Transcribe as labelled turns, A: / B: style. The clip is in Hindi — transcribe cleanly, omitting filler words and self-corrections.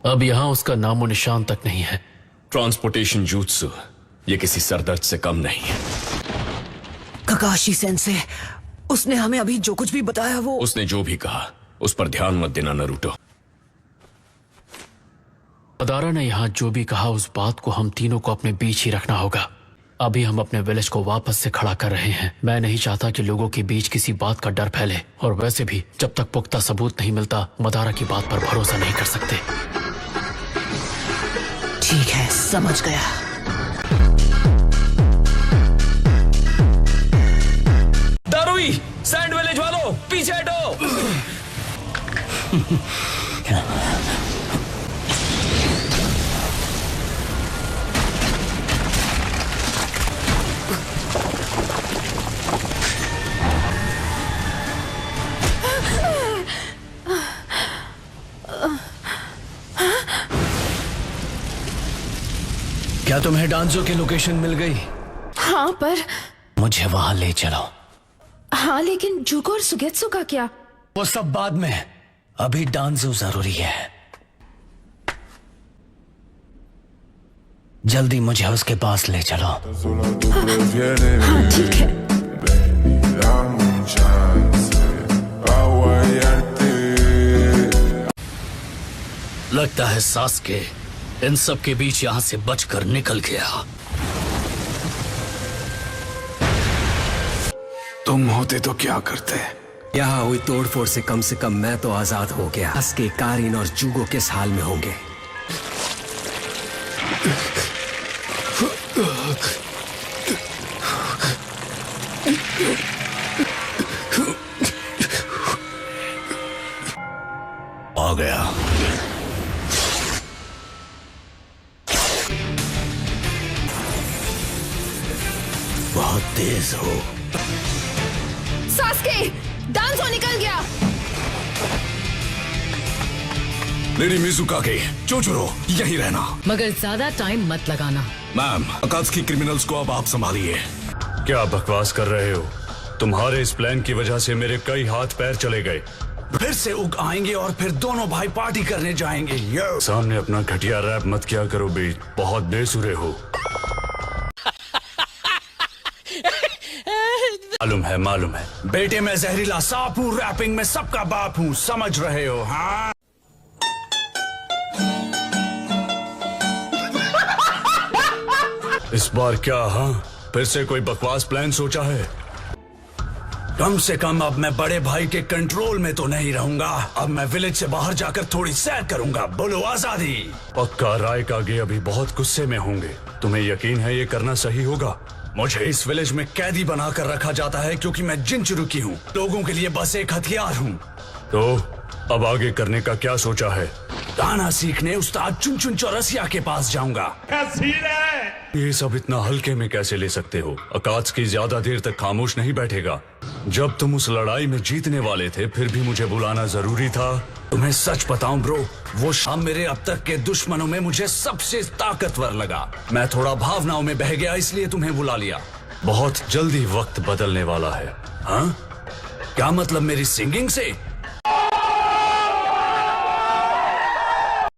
A: अब यहाँ उसका नामो निशान तक नहीं है।
B: ट्रांसपोर्टेशन jutsu, ये किसी सरदर्द से कम नहीं है।
C: काकाशी सेंसे, उसने हमें अभी जो कुछ भी बताया वो
B: उसने जो भी कहा उस पर ध्यान मत देना नारुतो।
A: मदारा ने यहाँ जो भी कहा उस बात को हम तीनों को अपने बीच ही रखना होगा। अभी हम अपने विलेज को वापस से खड़ा कर रहे हैं। मैं नहीं चाहता कि लोगों के बीच किसी बात का डर फैले, और वैसे भी जब तक पुख्ता सबूत नहीं मिलता मदारा की बात पर भरोसा नहीं कर सकते।
C: ठीक है, समझ गया।
B: दारुई, सैंड विलेज वालों, पीछे हटो।
D: क्या तुम्हें डांजो की लोकेशन मिल गई?
E: हाँ, पर
D: मुझे वहां ले चलो।
E: हाँ, लेकिन जुको और सुगेत्सु का क्या?
D: वो सब बाद में, अभी डांजो जरूरी है। जल्दी मुझे उसके पास ले चलो।
E: हाँ, ठीक है।
D: लगता है सास्के इन सब के बीच यहां से बचकर निकल गया।
F: तुम होते तो क्या करते?
G: यहाँ हुई तोड़फोड़ से कम मैं तो आजाद हो गया। सास्के, कारिन और जुगो किस हाल में होंगे?
D: आ गया। बहुत तेज हो।
E: सास्के, डांजो निकल गया।
F: लेडी मिजुकाके, चोचुरो, यहीं रहना।
H: मगर ज्यादा टाइम मत लगाना।
F: मैम, अकात्सुकी क्रिमिनल्स को अब आप संभालिए।
I: क्या बकवास कर रहे हो? तुम्हारे इस प्लान की वजह से मेरे कई हाथ पैर चले गए।
F: फिर से उग आएंगे और फिर दोनों भाई पार्टी करने जाएंगे।
I: सामने अपना घटिया रैप मत किया करो बीट, बहुत बेसुरे हो। मालूम है।
F: बेटे मैं जहरीला सांप हूँ, रैपिंग में सबका बाप हूँ, समझ रहे हो? हाँ।
I: इस बार क्या? हाँ, फिर से कोई बकवास प्लान सोचा है?
F: कम से कम अब मैं बड़े भाई के कंट्रोल में तो नहीं रहूंगा। अब मैं विलेज से बाहर जाकर थोड़ी सैर करूंगा। बोलो आजादी।
I: पक्का राय कागे अभी बहुत गुस्से में होंगे। तुम्हें यकीन है ये करना सही होगा?
F: मुझे इस विलेज में कैदी बनाकर रखा जाता है क्योंकि मैं जिंचुरुकी हूँ। लोगों के लिए बस एक हथियार हूँ।
I: तो अब आगे करने का क्या सोचा है?
F: गाना सीखने उस्ताद चुन चौरसिया के पास जाऊंगा।
I: ये सब इतना हल्के में कैसे ले सकते हो? अकात्सुकी ज्यादा देर तक खामोश नहीं बैठेगा। जब तुम उस लड़ाई में जीतने वाले थे फिर भी मुझे बुलाना जरूरी था।
F: तुम्हें सच बताऊं ब्रो, वो शाम मेरे अब तक के दुश्मनों में मुझे सबसे ताकतवर लगा। मैं थोड़ा भावनाओं में बह गया इसलिए तुम्हें बुला लिया।
I: बहुत जल्दी वक्त बदलने वाला है।
F: हाँ? क्या मतलब मेरी सिंगिंग से?